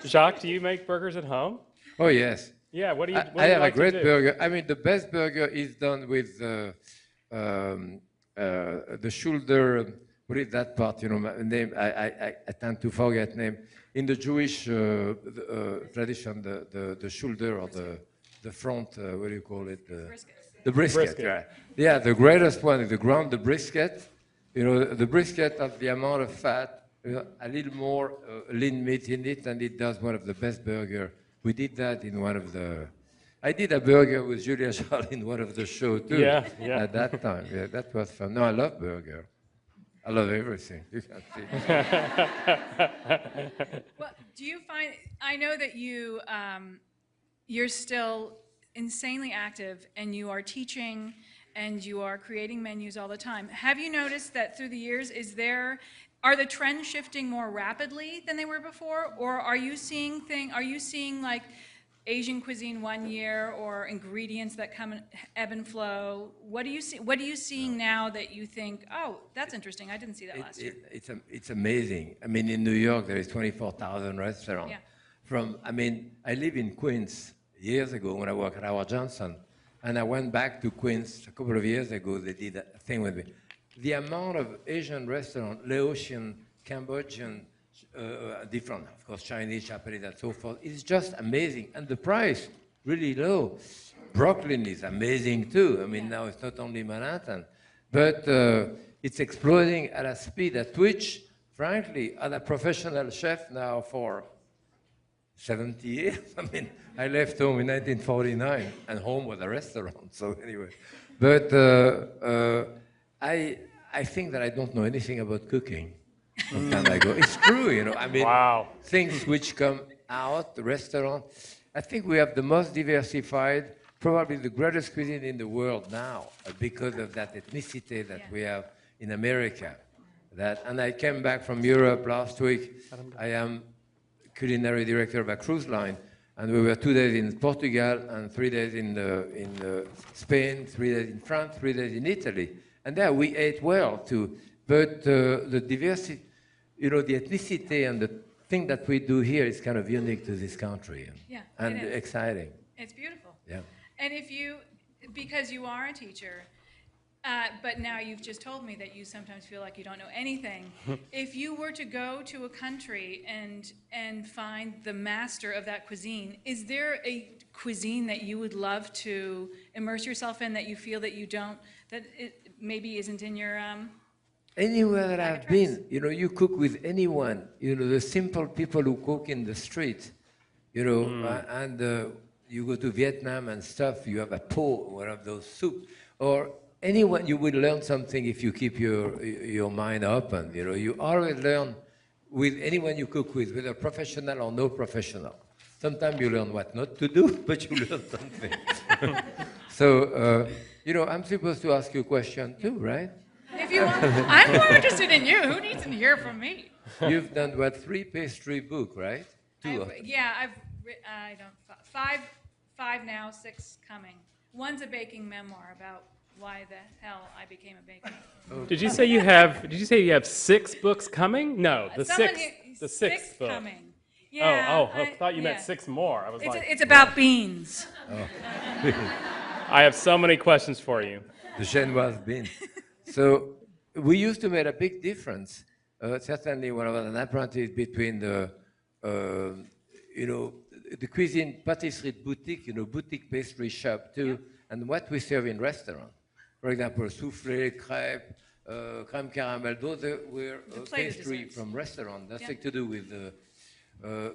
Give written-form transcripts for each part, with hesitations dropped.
Jacques, do you make burgers at home? Oh, yes. Yeah, what do you I have like a great to do? burger. I mean, the best burger is done with the shoulder. What is that part? You know, my name. I tend to forget name. In the Jewish tradition, the shoulder or the front. What do you call it? The brisket. Right. Yeah, the greatest one is the brisket. You know, the brisket has the amount of fat, a little more lean meat in it, and it does one of the best burger. We did that in one of the. I did a burger with Julia Charles in one of the shows too. Yeah. At that time, yeah, that was fun. No, I love burger. I love everything. You can see. Well, do you find? I know that you're still insanely active, and you are teaching, and you are creating menus all the time. Have you noticed that through the years, are the trends shifting more rapidly than they were before, or are you seeing like Asian cuisine one year, or ingredients that come and ebb and flow? What do you see? What are you seeing now that you think, oh, that's interesting? I didn't see that last year. It's amazing. I mean, in New York, there is 24,000 restaurants. Yeah. I live in Queens years ago when I worked at Howard Johnson, and I went back to Queens a couple of years ago. They did a thing with me. The amount of Asian restaurants, Laotian, Cambodian, different, of course, Chinese, Japanese, and so forth, is just amazing. And the price, really low. Brooklyn is amazing too. I mean, now it's not only Manhattan, but it's exploding at a speed at which, frankly, as a professional chef now for 70 years, I mean, I left home in 1949, and home was a restaurant, so anyway. But I think that I don't know anything about cooking. Sometimes I go, it's true, you know. I mean, Wow. things which come out, the restaurant. I think we have the most diversified, probably the greatest cuisine in the world now, because of that ethnicity that we have in America. And I came back from Europe last week. I am culinary director of a cruise line, and we were 2 days in Portugal and 3 days in Spain, 3 days in France, 3 days in Italy. And there we ate well too. But the diversity, you know, the ethnicity and the thing that we do here is kind of unique to this country and exciting. It's beautiful. Yeah. And because you are a teacher, but now you've just told me that you sometimes feel like you don't know anything. If you were to go to a country and find the master of that cuisine, is there a cuisine that you would love to immerse yourself in that you feel that you don't, that it maybe isn't in your Anywhere that I've been, you know, you cook with anyone. You know, the simple people who cook in the street, you know, and you go to Vietnam and stuff, you have a po, one of those soup, or anyone, you will learn something if you keep your mind open. You know, you always learn with anyone you cook with, whether professional or no professional. Sometimes you learn what not to do, but you learn something. So, you know, I'm supposed to ask you a question too, right? If you want, I'm more interested in you. Who needs to hear from me? You've done what, 3 pastry books, right? I don't, five now, 6 coming. One's a baking memoir about why the hell I became a baker. Did you say you have 6 books coming? No, the sixth book. Coming. Yeah. I thought you meant 6 more. I was it's about beans. Oh. I have so many questions for you. The Genoise bean. So we used to make a big difference. Certainly, when I was an apprentice, between the, you know, the cuisine patisserie boutique, you know, boutique pastry shop too, and what we serve in restaurant. For example, soufflé, crêpe, crème caramel. Those were pastry from restaurant. Nothing to do with the.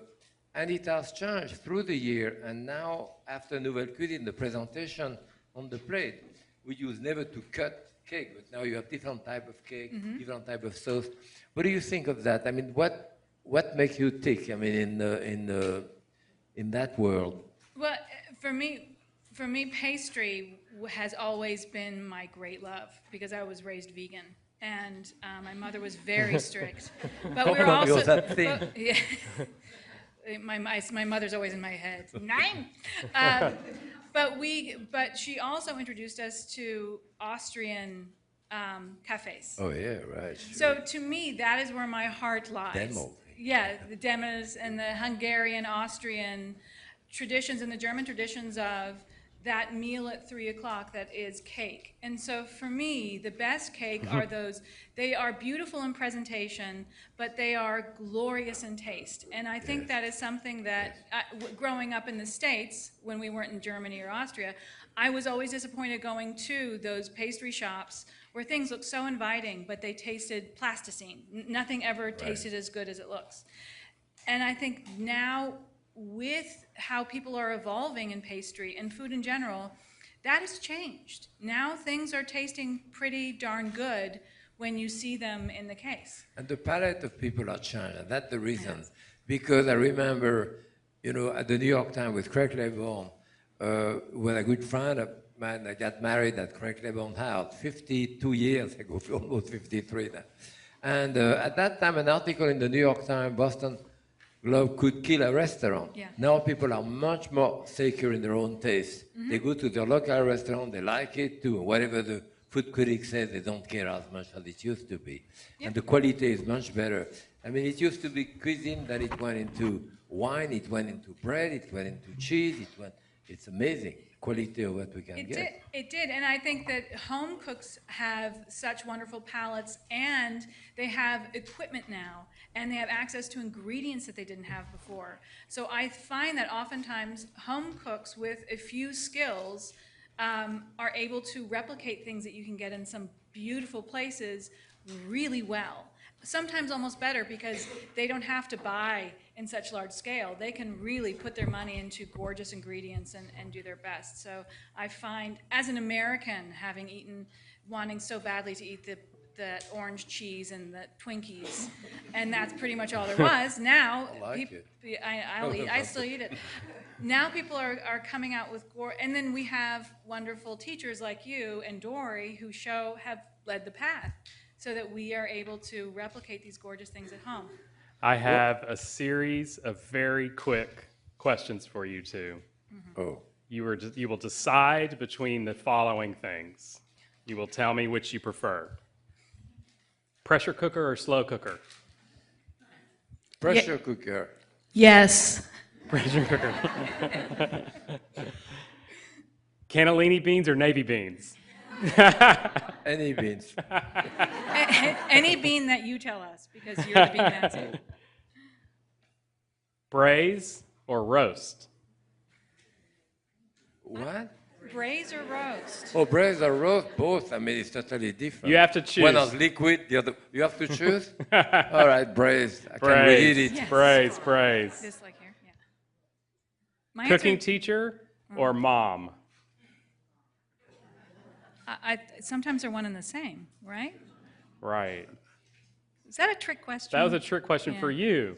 And it has changed through the year. And now, after Nouvelle Cuisine, the presentation on the plate, we use never to cut cake, but now you have different type of cake, different type of sauce. What do you think of that? I mean, what makes you tick? I mean, in that world. Well, for me, pastry has always been my great love because I was raised vegan, and my mother was very strict. But we're also. That thing. My mother's always in my head. Nine. But she also introduced us to Austrian cafes. Oh yeah, right. Sure. So to me, that is where my heart lies. Demo, yeah, the Demas and the Hungarian, Austrian traditions and the German traditions of that meal at 3 o'clock that is cake. And so for me, the best cake are those, they are beautiful in presentation, but they are glorious in taste. And I think that is something that, growing up in the States, when we weren't in Germany or Austria, I was always disappointed going to those pastry shops where things looked so inviting, but they tasted plasticine. Nothing ever tasted as good as it looks. And I think now, with how people are evolving in pastry and food in general, that has changed. Now things are tasting pretty darn good when you see them in the case. And the palate of people are changed. That's the reason. Yes. Because I remember, at the New York Times with Craig Claiborne, when a good friend of mine that got married at Craig Claiborne House 52 years ago, almost 53 now. And at that time, an article in the New York Times, Boston Globe could kill a restaurant. Yeah. Now people are much more secure in their own taste. Mm-hmm. They go to their local restaurant, they like it too. Whatever the food critic says, they don't care as much as it used to be. Yep. And the quality is much better. I mean, it used to be cuisine that it went into wine, it went into bread, it went into cheese, it's amazing. Quality of what we can get. It did, and I think that home cooks have such wonderful palates, and they have equipment now, and they have access to ingredients that they didn't have before. So I find that oftentimes home cooks with a few skills are able to replicate things that you can get in some beautiful places really well. Sometimes almost better because they don't have to buy in such large scale. They can really put their money into gorgeous ingredients and do their best. So I find, as an American, wanting so badly to eat the orange cheese and the Twinkies, and that's pretty much all there was. Now, I still eat it. Now people are coming out with and then we have wonderful teachers like you and Dory who have led the path, so that we are able to replicate these gorgeous things at home. I have a series of very quick questions for you two. Mm-hmm. Oh. You will decide between the following things. You will tell me which you prefer. Pressure cooker or slow cooker? Pressure cooker. Yes. Pressure cooker. Cannellini beans or navy beans? Any beans. Any bean that you tell us, because you're the bean master. Braise or roast? What? Braise or roast? Oh, braise or roast, both. I mean, it's totally different. You have to choose. One is liquid, the other. You have to choose? All right, braise. I can read it. Yes. Braise. Just like here, yeah. My Cooking teacher or mom? Sometimes they're one and the same, right? Right. Is that a trick question? That was a trick question for you.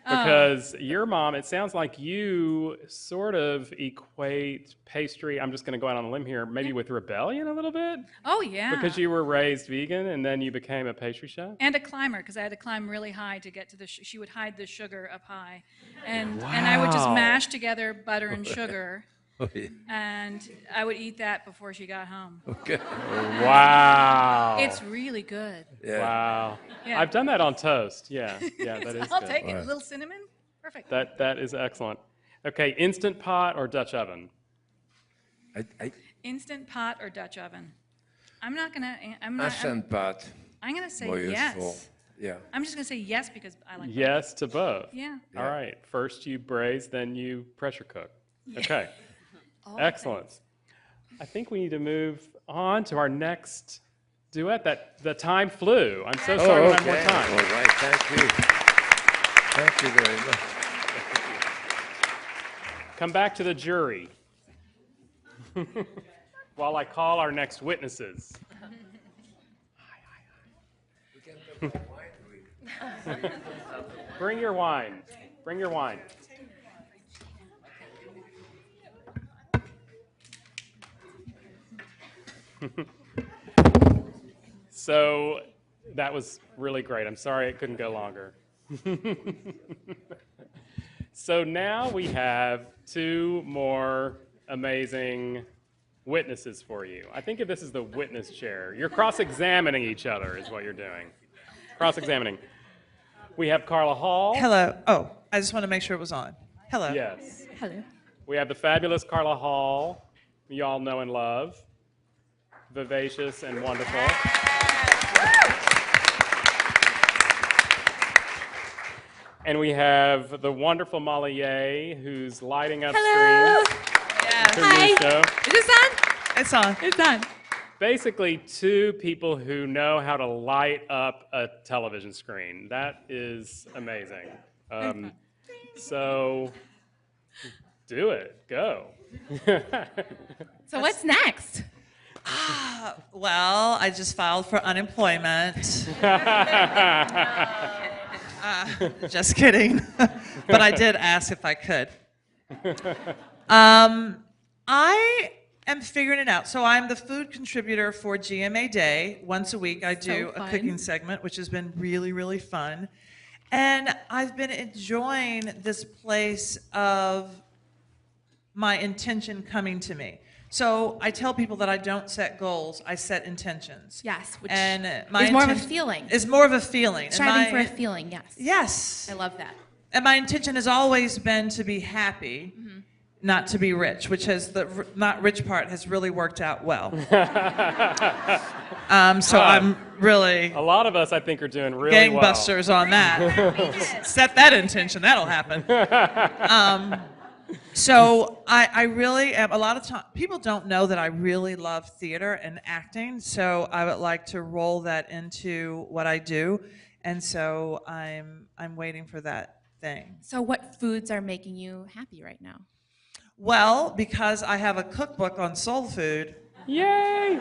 Because your mom, it sounds like you sort of equate pastry, I'm just going to go out on a limb here, maybe with rebellion a little bit? Oh, yeah. Because you were raised vegan and then you became a pastry chef? And a climber, because I had to climb really high to get to she would hide the sugar up high. And I would just mash together butter and sugar. Oh, yeah. And I would eat that before she got home. Okay. Wow. It's really good. Yeah. Wow. Yeah. I've done that on toast. Yeah, that is I'll good. take it. A little cinnamon? Perfect. That is excellent. Okay, Instant Pot or Dutch oven? Instant Pot or Dutch oven? Instant Pot. I'm going to say More yes. useful. Yeah. I'm just going to say yes because I like yes to both. Yeah. All right. First you braise, then you pressure cook. Okay. Excellent. I think we need to move on to our next duet. The time flew. I'm so sorry we don't have more time. All right. Thank you. Thank you very much. Come back to the jury while I call our next witnesses. Bring your wine. Bring your wine. So that was really great. I'm sorry it couldn't go longer. So now we have two more amazing witnesses for you. I think of this as the witness chair. You're cross-examining each other is what you're doing. Cross-examining. We have Carla Hall. Hello. Oh, I just want to make sure it was on. Hello. Yes. Hello. We have the fabulous Carla Hall, you all know and love. Vivacious and wonderful. And we have the wonderful Molly Ye, who's lighting up Hello. screens. Yes. for your show. Is this on? It's on. It's on. Basically, two people who know how to light up a television screen. That is amazing. So, do it. Go. So what's next? Well, I just filed for unemployment. Just kidding. But I did ask if I could. I am figuring it out. So I'm the food contributor for GMA Day. Once a week, I do So a fun. cooking segment, which has been really, really fun. And I've been enjoying this place of my intention coming to me. So I tell people that I don't set goals, I set intentions. Yes, which And my is more of a inten- feeling. Is more of a feeling. And Striving for my- a feeling, yes. Yes. I love that. And my intention has always been to be happy, not to be rich, which has the not rich part has really worked out well. So I'm really A lot of us, I think, are doing really well. gangbusters on that. Set that intention, that'll happen. So I really am, a lot of time, people don't know that I really love theater and acting, so I would like to roll that into what I do, and so I'm waiting for that thing. So what foods are making you happy right now? Well, because I have a cookbook on soul food, Yay!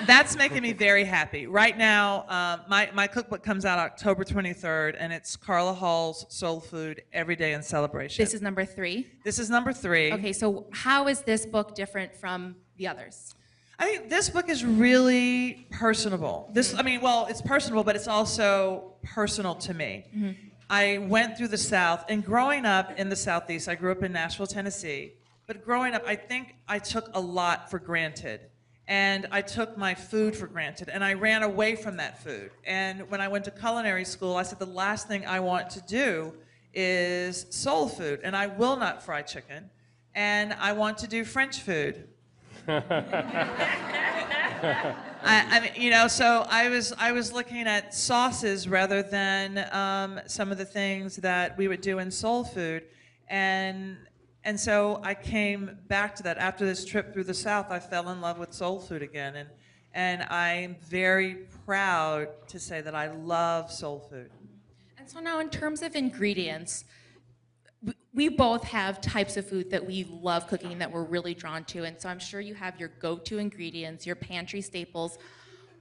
that's making me very happy. Right now, my cookbook comes out October 23rd, and it's Carla Hall's Soul Food Every Day in Celebration. This is number 3. This is number 3. Okay, so how is this book different from the others? I think this book is really personable. It's personable, but it's also personal to me. I went through the South, and growing up in the Southeast, I grew up in Nashville, Tennessee. But growing up, I think I took a lot for granted. And I took my food for granted, and I ran away from that food. And when I went to culinary school, I said the last thing I want to do is soul food, and I will not fry chicken, and I want to do French food. So I was looking at sauces rather than some of the things that we would do in soul food, and so I came back to that. After this trip through the South, I fell in love with soul food again, and I'm very proud to say that I love soul food. And so now in terms of ingredients, we both have types of food that we love cooking that we're really drawn to, and so I'm sure you have your go-to ingredients, your pantry staples.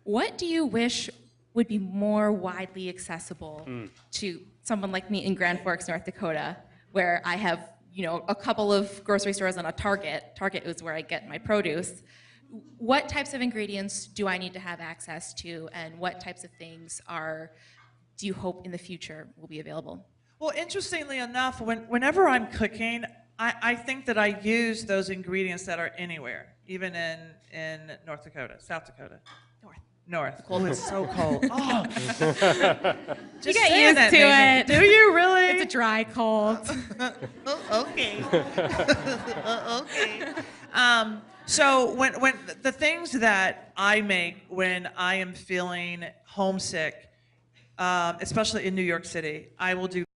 What do you wish would be more widely accessible to someone like me in Grand Forks, North Dakota, where I have, a couple of grocery stores and a Target. Target is where I get my produce. What types of ingredients do I need to have access to, and what types of things do you hope in the future will be available? Well, interestingly enough, whenever I'm cooking, I think that I use those ingredients that are anywhere, even in North Dakota, South Dakota. North. Cold. Oh, it's so cold. Oh. Just You get saying used that to made me- it. Do you really? It's a dry cold. Oh, okay. Okay. So when the things that I make when I am feeling homesick, especially in New York City, I will do